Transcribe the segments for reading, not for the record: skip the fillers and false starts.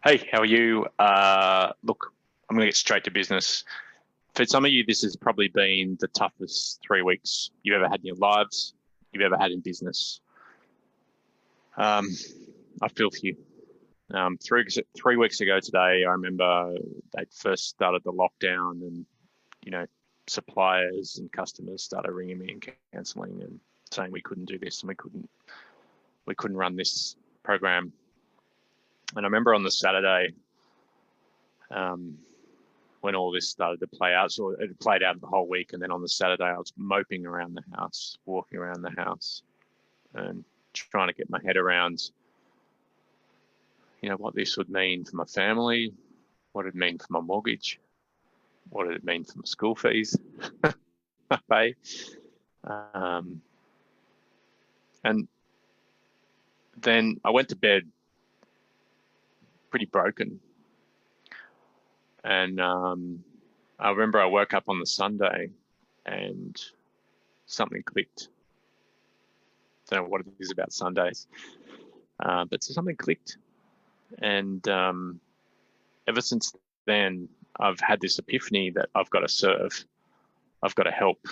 Hey, how are you? Look, I'm going to get straight to business. For some of you, this has probably been the toughest 3 weeks you've ever had in your lives, you've ever had in business. Um, I feel for you. 3 weeks ago today, I remember they first started the lockdown, and you know, suppliers and customers started ringing me and cancelling and saying we couldn't do this and we couldn't run this program. And I remember on the Saturday, um, when all this started to play out. So it played out the whole week. And then on the Saturday, I was moping around the house, walking around the house and trying to get my head around, what this would mean for my family, what it'd mean for my mortgage, what it'd mean for my school fees I pay. And then I went to bed pretty broken. And I remember I woke up on the Sunday and something clicked. Don't know what it is about Sundays, but something clicked. And ever since then, I've had this epiphany that I've got to serve, I've got to help.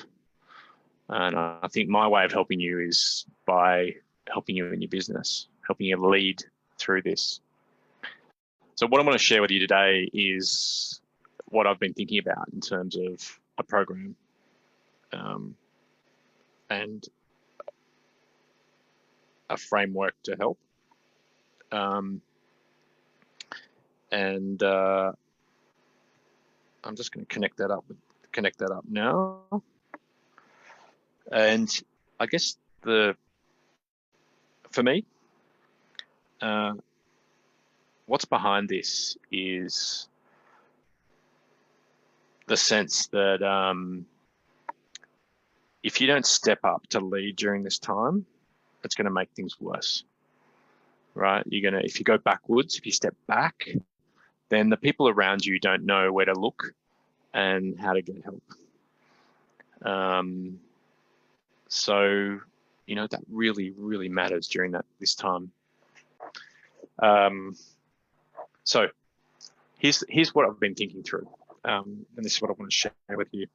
And I think my way of helping you is by helping you in your business, helping you lead through this. So what I want to share with you today is what I've been thinking about in terms of a program, and a framework to help. And I'm just going to connect that up now. And I guess for me, what's behind this is the sense that if you don't step up to lead during this time, it's going to make things worse, right? If you go backwards, if you step back, then the people around you don't know where to look and how to get help. So that really, really matters during this time. So here's what I've been thinking through, and this is what I want to share with you,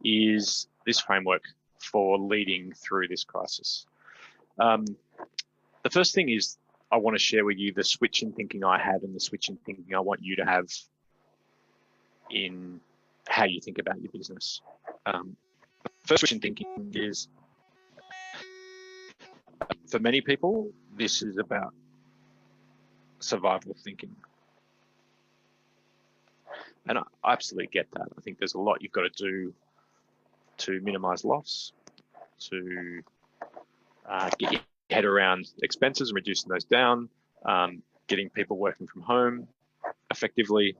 is this framework for leading through this crisis. The first thing is I want to share with you the switch in thinking I had and the switch in thinking I want you to have in how you think about your business. The first switch in thinking is, for many people, this is about survival thinking. And I absolutely get that. I think there's a lot you've got to do to minimize loss, to get your head around expenses and reducing those down, getting people working from home effectively,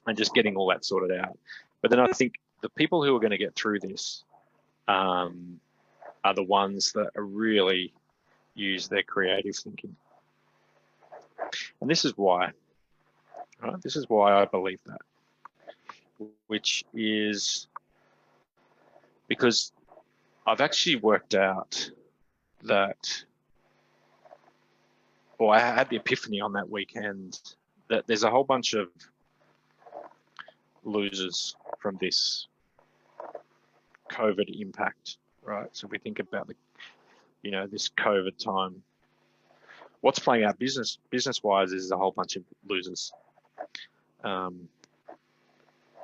and just getting all that sorted out. But then I think the people who are going to get through this are the ones that really use their creative thinking. And this is why, right? This is why I believe that, which is because I've actually worked out that, or I had the epiphany on that weekend, that there's a whole bunch of losers from this COVID impact, right? So if we think about this COVID time, what's playing out business-wise is a whole bunch of losers.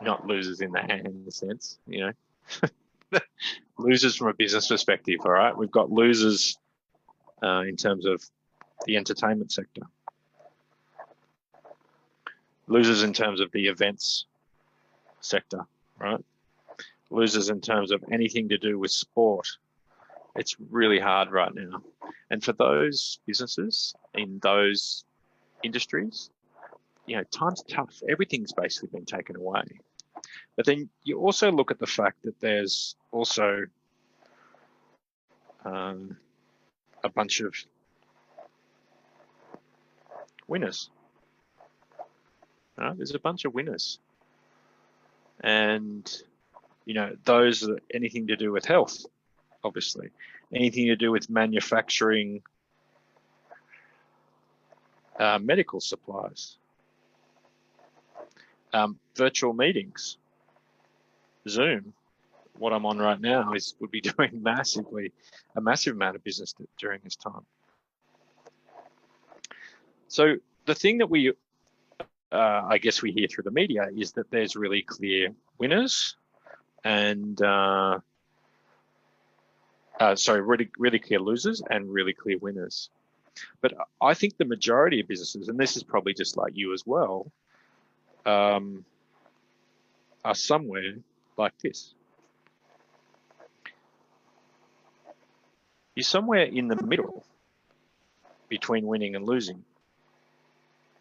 Not losers in the hand sense, losers from a business perspective, all right? We've got losers in terms of the entertainment sector, losers in terms of the events sector, right? Losers in terms of anything to do with sport. It's really hard right now. And for those businesses in those industries, time's tough. Everything's basically been taken away. But then you also look at the fact that there's also a bunch of winners. There's a bunch of winners. And, those are anything to do with health, obviously. Anything to do with manufacturing, medical supplies, virtual meetings, Zoom. What I'm on right now would be doing a massive amount of business during this time. So the thing that we, I guess we hear through the media is that there's really clear winners and, really clear losers and really clear winners. But I think the majority of businesses, and this is probably just like you as well, are somewhere like this. You're somewhere in the middle between winning and losing,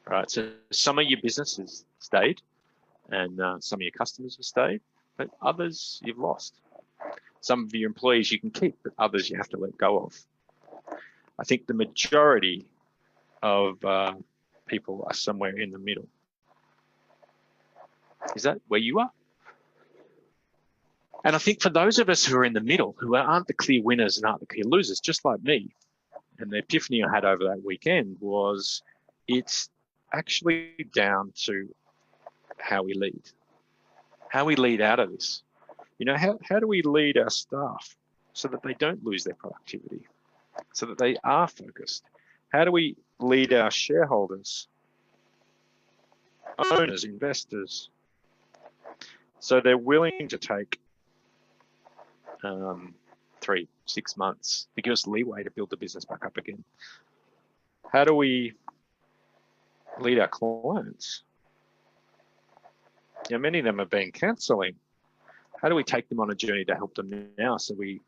right? So some of your businesses stayed and some of your customers have stayed, but others you've lost. Some of your employees you can keep, but others you have to let go of. I think the majority of people are somewhere in the middle. Is that where you are? And I think for those of us who are in the middle, who aren't the clear winners and aren't the clear losers, just like me, and the epiphany I had over that weekend was it's actually down to how we lead out of this. You know, how do we lead our staff so that they don't lose their productivity, so that they are focused? How do we lead our shareholders, owners, investors, so they're willing to take 3-6 months to give us leeway to build the business back up again? How do we lead our clients? You know, many of them have been cancelling. How do we take them on a journey to help them now so we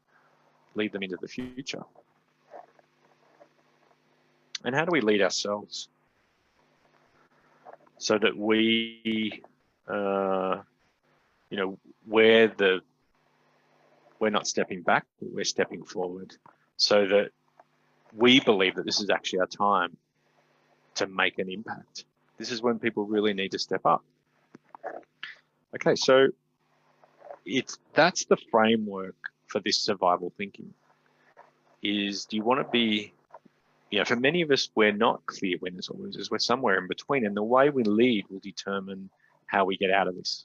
lead them into the future? And how do we lead ourselves so that we, we're not stepping back, but we're stepping forward, so that we believe that this is actually our time to make an impact. This is when people really need to step up. Okay, so that's the framework for this survival thinking. Is, do you want to be, for many of us, we're not clear winners or losers. We're somewhere in between, and the way we lead will determine how we get out of this.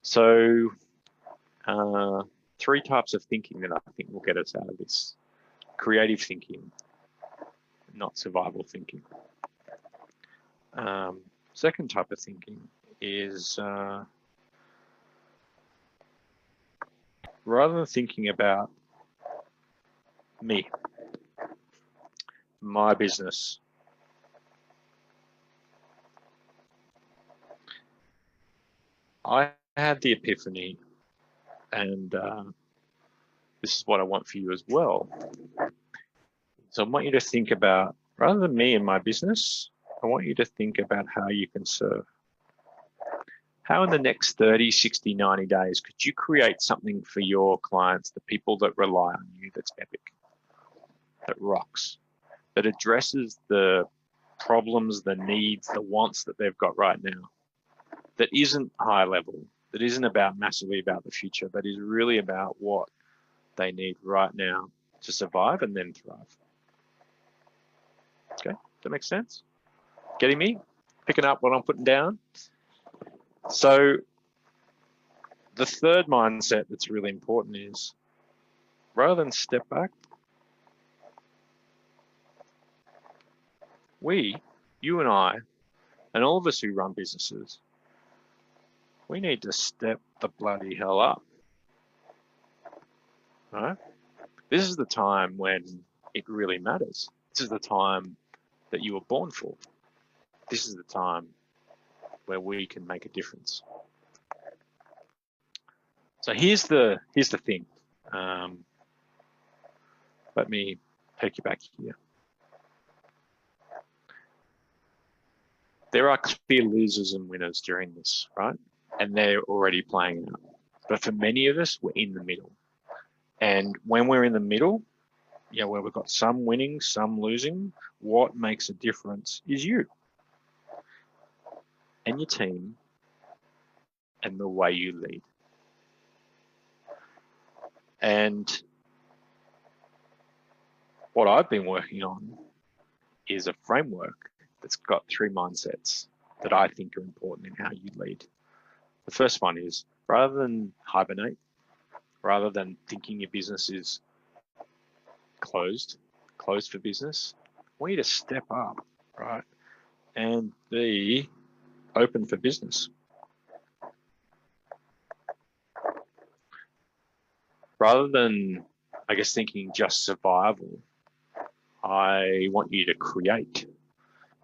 So 3 types of thinking that I think will get us out of this. Creative thinking, not survival thinking. Second type of thinking is rather than thinking about me, my business, I had the epiphany, and this is what I want for you as well. So I want you to think about, rather than me and my business, I want you to think about how you can serve. How in the next 30, 60, 90 days could you create something for your clients, the people that rely on you, that's epic, that rocks, that addresses the problems, the needs, the wants that they've got right now, that isn't high level, that isn't massively about the future, but is really about what they need right now to survive and then thrive. Okay, that makes sense? Getting me? Picking up what I'm putting down? So the third mindset that's really important is, rather than step back, you and I, and all of us who run businesses, we need to step the bloody hell up. Right? This is the time when it really matters. This is the time that you were born for. This is the time where we can make a difference. So here's the thing. Let me take you back here. There are clear losers and winners during this, right? And they're already playing out. But for many of us, we're in the middle. And when we're in the middle, where we've got some winning, some losing, what makes a difference is you and your team and the way you lead. And what I've been working on is a framework that's got 3 mindsets that I think are important in how you lead. The first one is, rather than hibernate, rather than thinking your business is closed for business, I want you to step up, right, and be open for business. Rather than, I guess, thinking just survival, I want you to create,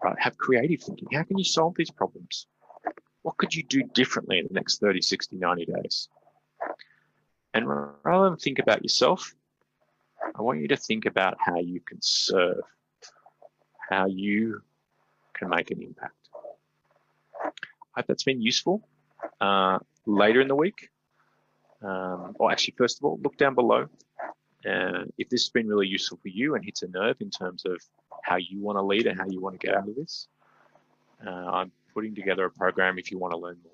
right? Have creative thinking. How can you solve these problems? What could you do differently in the next 30, 60, 90 days? And rather than think about yourself, I want you to think about how you can serve, how you can make an impact. I hope that's been useful. Later in the week, or actually, first of all, look down below. If this has been really useful for you and hits a nerve in terms of how you want to lead and how you want to get out of this, I'm putting together a program if you want to learn more.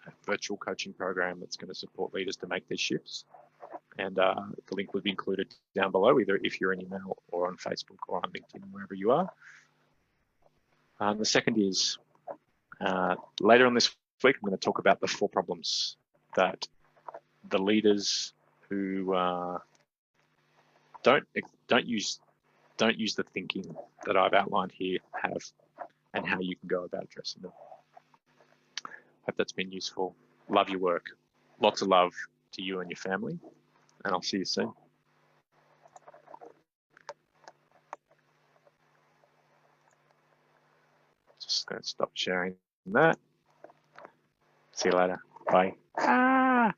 A virtual coaching program that's going to support leaders to make these shifts. And the link will be included down below, either if you're an email or on Facebook or on LinkedIn, wherever you are. The second is, later on this week, I'm going to talk about the 4 problems that the leaders who don't use the thinking that I've outlined here have, and how you can go about addressing them. Hope that's been useful. Love your work. Lots of love to you and your family, and I'll see you soon. Just going to stop sharing that. See you later. Bye.